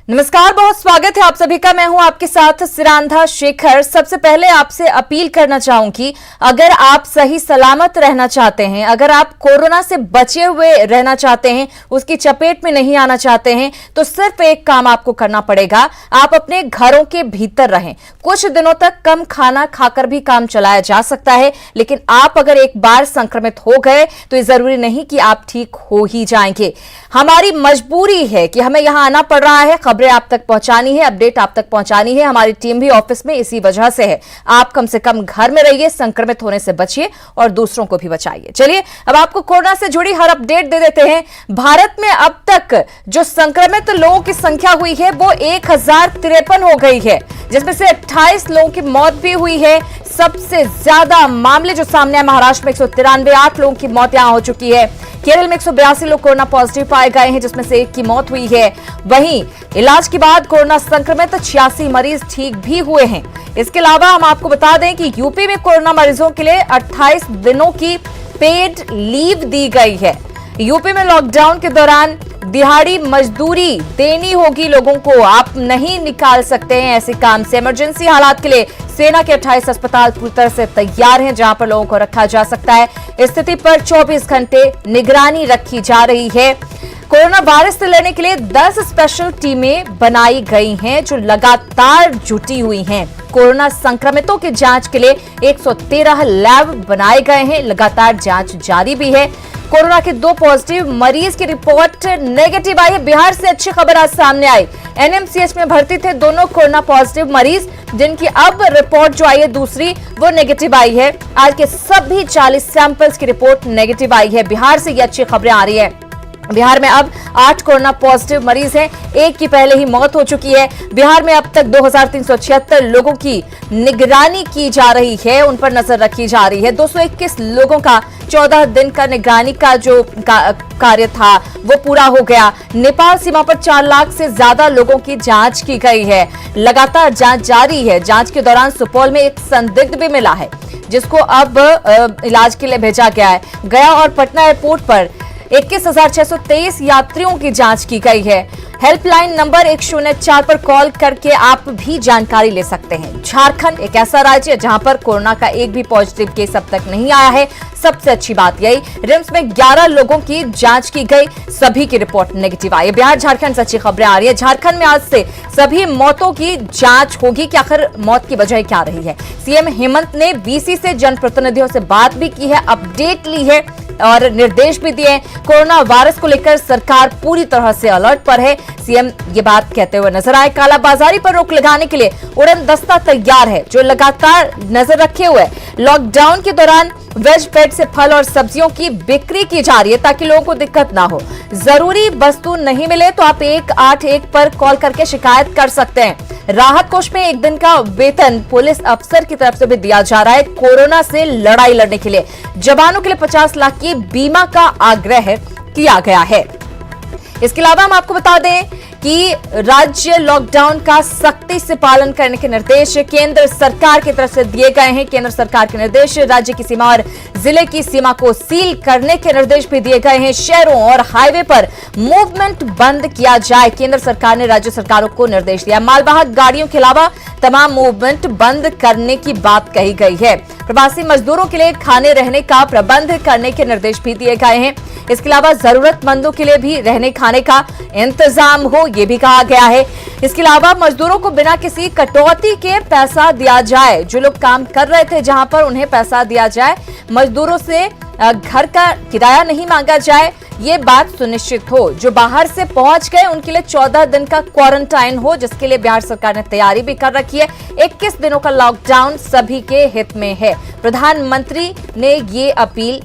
नमस्कार, बहुत स्वागत है आप सभी का। मैं हूं आपके साथ सिरांधा शेखर। सबसे पहले आपसे अपील करना चाहूंगी, अगर आप सही सलामत रहना चाहते हैं, अगर आप कोरोना से बचे हुए रहना चाहते हैं, उसकी चपेट में नहीं आना चाहते हैं, तो सिर्फ एक काम आपको करना पड़ेगा। आप अपने घरों के भीतर रहें। कुछ दिनों तक कम खाना खाकर भी काम चलाया जा सकता है, लेकिन आप अगर एक बार संक्रमित हो गए तो ये जरूरी नहीं कि आप ठीक हो ही जाएंगे। हमारी मजबूरी है कि हमें यहां आना पड़ रहा है, खबरें आप तक पहुंचानी है, अपडेट आप तक पहुंचानी है। हमारी टीम भी ऑफिस में इसी वजह से है। आप कम से कम घर में रहिए, संक्रमित होने से बचिए और दूसरों को भी बचाइए। चलिए अब आपको कोरोना से जुड़ी हर अपडेट दे देते हैं। भारत में अब तक जो संक्रमित लोगों की संख्या हुई है वो 1053 हो गई है, जिसमें से 28 लोगों की मौत भी हुई है। सबसे ज्यादा मामले जो सामने आए, महाराष्ट्र में 193, 8 लोगों की मौत यहां हो चुकी है। केरल में 182 लोग कोरोना पॉजिटिव पाए गए हैं, जिसमें से 1 की मौत हुई है। वहीं इलाज के बाद कोरोना संक्रमित 86 मरीज ठीक भी हुए हैं। इसके अलावा हम आपको बता दें कि यूपी में कोरोना मरीजों के लिए 28 दिनों की पेड लीव दी गई है। यूपी में लॉकडाउन के दौरान दिहाड़ी मजदूरी देनी होगी लोगों को। आप नहीं निकाल सकते हैं ऐसे काम से। इमरजेंसी हालात के लिए सेना के 28 अस्पताल पूरी तरह से तैयार हैं, जहां पर लोगों को रखा जा सकता है। स्थिति पर 24 घंटे निगरानी रखी जा रही है। कोरोना वायरस से लड़ने के लिए 10 स्पेशल टीमें बनाई गई हैं, जो लगातार जुटी हुई हैं। कोरोना संक्रमितों की जांच के लिए 113 लैब बनाए गए हैं। लगातार जांच जारी भी है। कोरोना के 2 पॉजिटिव मरीज की रिपोर्ट नेगेटिव आई है। बिहार से अच्छी खबर आज सामने आई। एनएमसीएच में भर्ती थे दोनों कोरोना पॉजिटिव मरीज, जिनकी अब रिपोर्ट जो आई है दूसरी, वो नेगेटिव आई है। आज के सभी 40 सैंपल्स की रिपोर्ट नेगेटिव आई है। बिहार से ये अच्छी खबरें आ रही है। बिहार में अब 8 कोरोना पॉजिटिव मरीज हैं, 1 की पहले ही मौत हो चुकी है। बिहार में अब तक 2376 लोगों की निगरानी की जा रही है, उन पर नजर रखी जा रही है। 221 लोगों का 14 दिन का निगरानी का जो कार्य था वो पूरा हो गया। नेपाल सीमा पर 4 लाख से ज्यादा लोगों की जांच की गई है। लगातार जांच जारी है। जांच के दौरान सुपौल में एक संदिग्ध भी मिला है, जिसको अब इलाज के लिए भेजा गया है। गया और पटना एयरपोर्ट पर 21,623 यात्रियों की जांच की गई है। हेल्पलाइन नंबर 104 पर कॉल करके आप भी जानकारी ले सकते हैं। झारखंड एक ऐसा राज्य है जहां पर कोरोना का एक भी पॉजिटिव केस अब तक नहीं आया है। सबसे अच्छी बात यही, रिम्स में 11 लोगों की जांच की गई, सभी की रिपोर्ट नेगेटिव आई। बिहार झारखंड से अच्छी खबरें आ रही है। झारखंड में आज से सभी मौतों की जांच होगी कि आखिर मौत की वजह क्या रही है। सीएम हेमंत ने बीसी से जनप्रतिनिधियों से बात भी की है, अपडेट ली है और निर्देश भी दिए। कोरोना वायरस को लेकर सरकार पूरी तरह से अलर्ट पर है। सीएम ये बात कहते हुए नजर आए। कालाबाजारी पर रोक लगाने के लिए उड़न दस्ता तैयार है, जो लगातार नजर रखे हुए लॉकडाउन के दौरान वेज पेट से फल और सब्जियों की बिक्री की जा रही है, ताकि लोगों को दिक्कत ना हो। जरूरी वस्तु नहीं मिले तो आप 181 पर कॉल करके शिकायत कर सकते हैं। राहत कोष में 1 दिन का वेतन पुलिस अफसर की तरफ से भी दिया जा रहा है, कोरोना से लड़ाई लड़ने के लिए। जवानों के लिए 50 लाख की बीमा का आग्रह किया गया है। इसके अलावा हम आपको बता दें कि राज्य लॉकडाउन का सख्ती से पालन करने के निर्देश केंद्र सरकार की तरफ से दिए गए हैं। केंद्र सरकार के निर्देश, राज्य की सीमा और जिले की सीमा को सील करने के निर्देश भी दिए गए हैं। शहरों और हाईवे पर मूवमेंट बंद किया जाए, केंद्र सरकार ने राज्य सरकारों को निर्देश दिया। मालवाहक गाड़ियों के अलावा तमाम मूवमेंट बंद करने की बात कही गई है। प्रवासी मजदूरों के लिए खाने रहने का प्रबंध करने के निर्देश भी दिए गए हैं। इसके अलावा जरूरतमंदों के लिए भी रहने खाने का इंतजाम हो, ये भी कहा गया है। इसके अलावा मजदूरों को बिना किसी कटौती के पैसा दिया जाए। जो लोग काम कर रहे थे जहां पर, उन्हें पैसा दिया जाए। मजदूरों से घर का किराया नहीं मांगा जाए, ये बात सुनिश्चित हो। जो बाहर से पहुंच गए उनके लिए 14 दिन का क्वारंटाइन हो, जिसके लिए बिहार सरकार ने तैयारी भी कर रखी है। 21 दिनों का लॉकडाउन सभी के हित में है। प्रधानमंत्री ने ये अपील